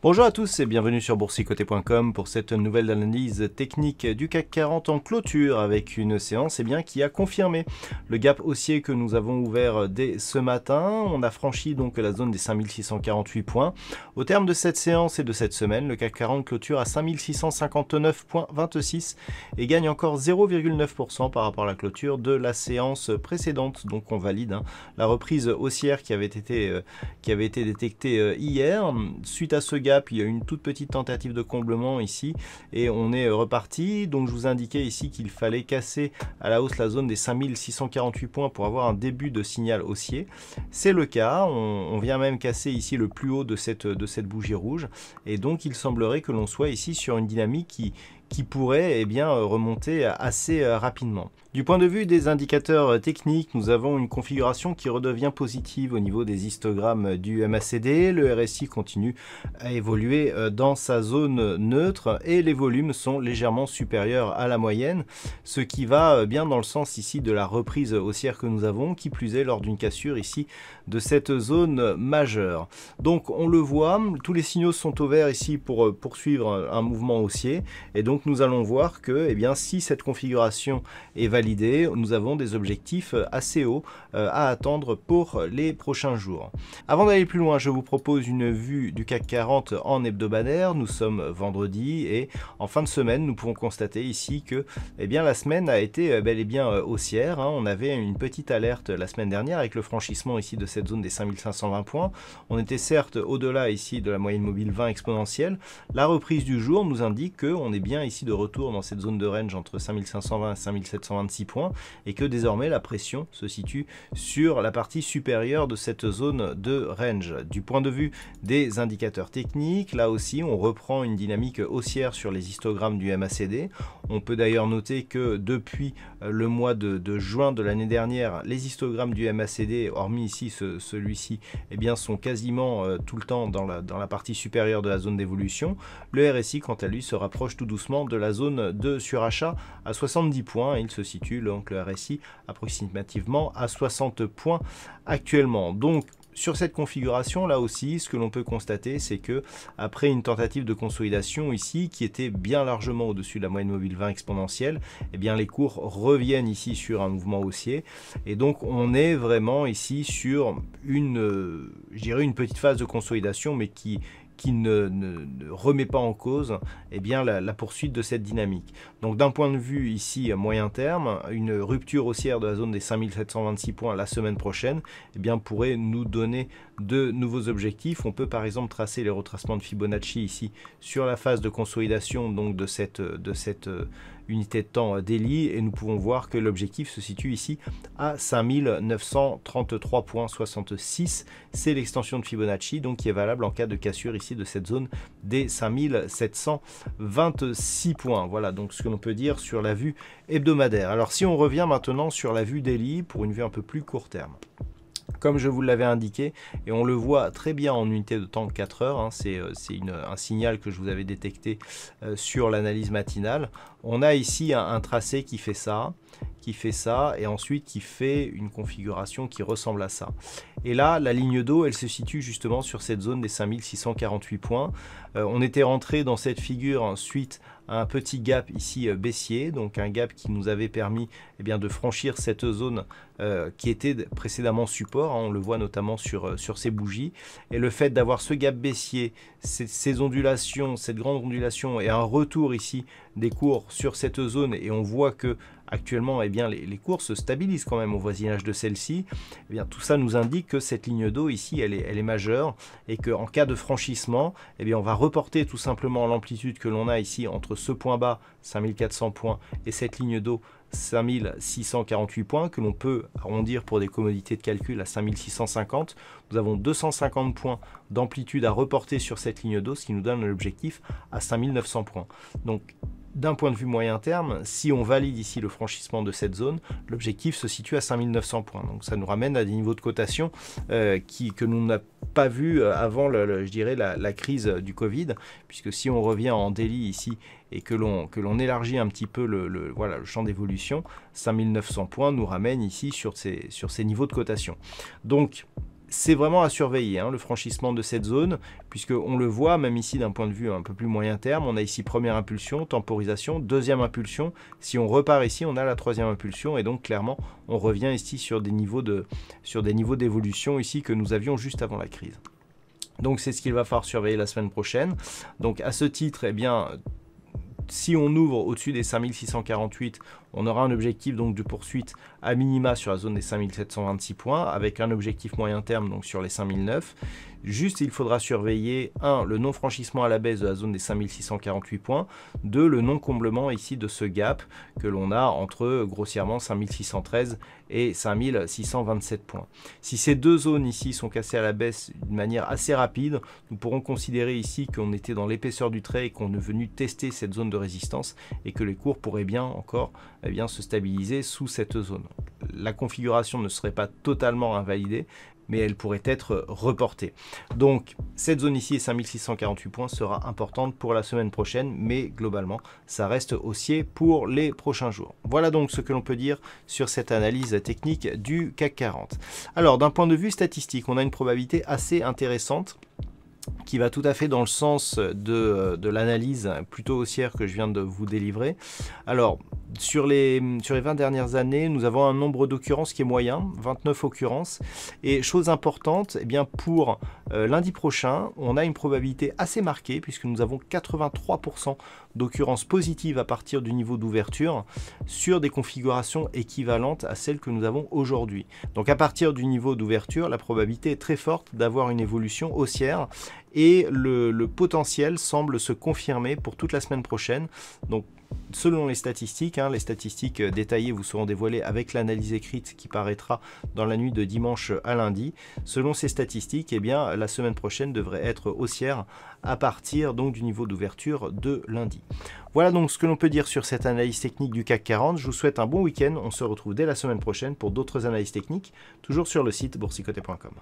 Bonjour à tous et bienvenue sur boursicoté.com pour cette nouvelle analyse technique du CAC 40 en clôture avec une séance qui a confirmé le gap haussier que nous avons ouvert dès ce matin. On a franchi donc la zone des 5648 points. Au terme de cette séance et de cette semaine, le CAC 40 clôture à 5659,26 et gagne encore 0,9% par rapport à la clôture de la séance précédente. Donc on valide la reprise haussière qui avait été détectée hier. Suite à ce gap, il y a une toute petite tentative de comblement ici et on est reparti. Donc je vous indiquais ici qu'il fallait casser à la hausse la zone des 5648 points pour avoir un début de signal haussier. C'est le cas, on vient même casser ici le plus haut de cette bougie rouge et donc il semblerait que l'on soit ici sur une dynamique qui pourrait remonter assez rapidement. Du point de vue des indicateurs techniques, nous avons une configuration qui redevient positive au niveau des histogrammes du MACD. Le RSI continue à évoluer dans sa zone neutre et les volumes sont légèrement supérieurs à la moyenne, ce qui va bien dans le sens ici de la reprise haussière que nous avons, qui plus est lors d'une cassure ici de cette zone majeure. Donc on le voit, tous les signaux sont au vert ici pour poursuivre un mouvement haussier et donc nous allons voir que si cette configuration est validée, nous avons des objectifs assez hauts à attendre pour les prochains jours. Avant d'aller plus loin, je vous propose une vue du CAC 40 en hebdomadaire. Nous sommes vendredi et en fin de semaine, nous pouvons constater ici que la semaine a été bel et bien haussière. On avait une petite alerte la semaine dernière avec le franchissement ici de cette zone des 5520 points. On était certes au-delà ici de la moyenne mobile 20 exponentielle. La reprise du jour nous indique qu'on est bien ici de retour dans cette zone de range entre 5520 et 5726 points et que désormais la pression se situe sur la partie supérieure de cette zone de range. Du point de vue des indicateurs techniques, là aussi on reprend une dynamique haussière sur les histogrammes du MACD. On peut d'ailleurs noter que depuis le mois de juin de l'année dernière, les histogrammes du MACD, hormis ici celui-ci, sont quasiment tout le temps dans la partie supérieure de la zone d'évolution. Le RSI quant à lui se rapproche tout doucement de la zone de surachat à 70 points. Il se situe donc le RSI approximativement à 60 points actuellement. Donc sur cette configuration là aussi, ce que l'on peut constater, c'est que après une tentative de consolidation ici qui était bien largement au-dessus de la moyenne mobile 20 exponentielle, les cours reviennent ici sur un mouvement haussier et donc on est vraiment ici sur une petite phase de consolidation mais qui ne remet pas en cause la poursuite de cette dynamique. Donc d'un point de vue ici à moyen terme, une rupture haussière de la zone des 5726 points la semaine prochaine pourrait nous donner de nouveaux objectifs. On peut par exemple tracer les retracements de Fibonacci ici sur la phase de consolidation donc de cette unité de temps daily et nous pouvons voir que l'objectif se situe ici à 5933,66. C'est l'extension de Fibonacci donc qui est valable en cas de cassure ici de cette zone des 5726 points. Voilà donc ce que l'on peut dire sur la vue hebdomadaire. Alors si on revient maintenant sur la vue daily pour une vue un peu plus court terme. Comme je vous l'avais indiqué, et on le voit très bien en unité de temps de 4 heures, c'est un signal que je vous avais détecté sur l'analyse matinale. On a ici un tracé qui fait ça, et ensuite qui fait une configuration qui ressemble à ça. Et là, la ligne d'eau, elle se situe justement sur cette zone des 5648 points. On était rentré dans cette figure suite à un petit gap ici baissier, donc un gap qui nous avait permis de franchir cette zone qui était précédemment support, on le voit notamment sur ces bougies. Et le fait d'avoir ce gap baissier, ces ondulations, cette grande ondulation et un retour ici des cours sur cette zone, et on voit que actuellement les cours se stabilisent quand même au voisinage de celle-ci, tout ça nous indique que cette ligne d'eau ici elle est majeure et qu'en cas de franchissement on va reporter tout simplement l'amplitude que l'on a ici entre ce point bas 5400 points et cette ligne d'eau 5648 points que l'on peut arrondir pour des commodités de calcul à 5650. Nous avons 250 points d'amplitude à reporter sur cette ligne d'eau, ce qui nous donne l'objectif à 5900 points. Donc d'un point de vue moyen terme, si on valide ici le franchissement de cette zone, l'objectif se situe à 5900 points. Donc ça nous ramène à des niveaux de cotation que nous n'avons pas vu avant, je dirais, la crise du Covid, puisque si on revient en daily ici et que l'on élargit un petit peu voilà, le champ d'évolution, 5900 points nous ramène ici sur ces niveaux de cotation. Donc, c'est vraiment à surveiller, hein, le franchissement de cette zone, puisqu'on le voit, même ici d'un point de vue un peu plus moyen terme, on a ici première impulsion, temporisation, deuxième impulsion. Si on repart ici, on a la troisième impulsion, et donc clairement, on revient ici sur des niveaux d'évolution ici que nous avions juste avant la crise. Donc c'est ce qu'il va falloir surveiller la semaine prochaine. Donc à ce titre, eh bien, si on ouvre au-dessus des 5648, on aura un objectif donc de poursuite à minima sur la zone des 5726 points, avec un objectif moyen terme donc sur les 5009. Juste, il faudra surveiller 1. Le non-franchissement à la baisse de la zone des 5648 points, 2. Le non-comblement ici de ce gap que l'on a entre grossièrement 5613 et 5627 points. Si ces deux zones ici sont cassées à la baisse d'une manière assez rapide, nous pourrons considérer ici qu'on était dans l'épaisseur du trait et qu'on est venu tester cette zone de résistance et que les cours pourraient bien encore se stabiliser sous cette zone. La configuration ne serait pas totalement invalidée, mais elle pourrait être reportée. Donc cette zone ici, 5648 points, sera importante pour la semaine prochaine, mais globalement, ça reste haussier pour les prochains jours. Voilà donc ce que l'on peut dire sur cette analyse technique du CAC 40. Alors, d'un point de vue statistique, on a une probabilité assez intéressante qui va tout à fait dans le sens de l'analyse plutôt haussière que je viens de vous délivrer. Alors, sur les 20 dernières années, nous avons un nombre d'occurrences qui est moyen, 29 occurrences. Et chose importante, eh bien pour lundi prochain, on a une probabilité assez marquée puisque nous avons 83% d'occurrences positives à partir du niveau d'ouverture sur des configurations équivalentes à celles que nous avons aujourd'hui. Donc à partir du niveau d'ouverture, la probabilité est très forte d'avoir une évolution haussière et le potentiel semble se confirmer pour toute la semaine prochaine. Donc selon les statistiques détaillées vous seront dévoilées avec l'analyse écrite qui paraîtra dans la nuit de dimanche à lundi. Selon ces statistiques, eh bien, la semaine prochaine devrait être haussière à partir donc du niveau d'ouverture de lundi. Voilà donc ce que l'on peut dire sur cette analyse technique du CAC 40. Je vous souhaite un bon week-end. On se retrouve dès la semaine prochaine pour d'autres analyses techniques, toujours sur le site boursicoté.com.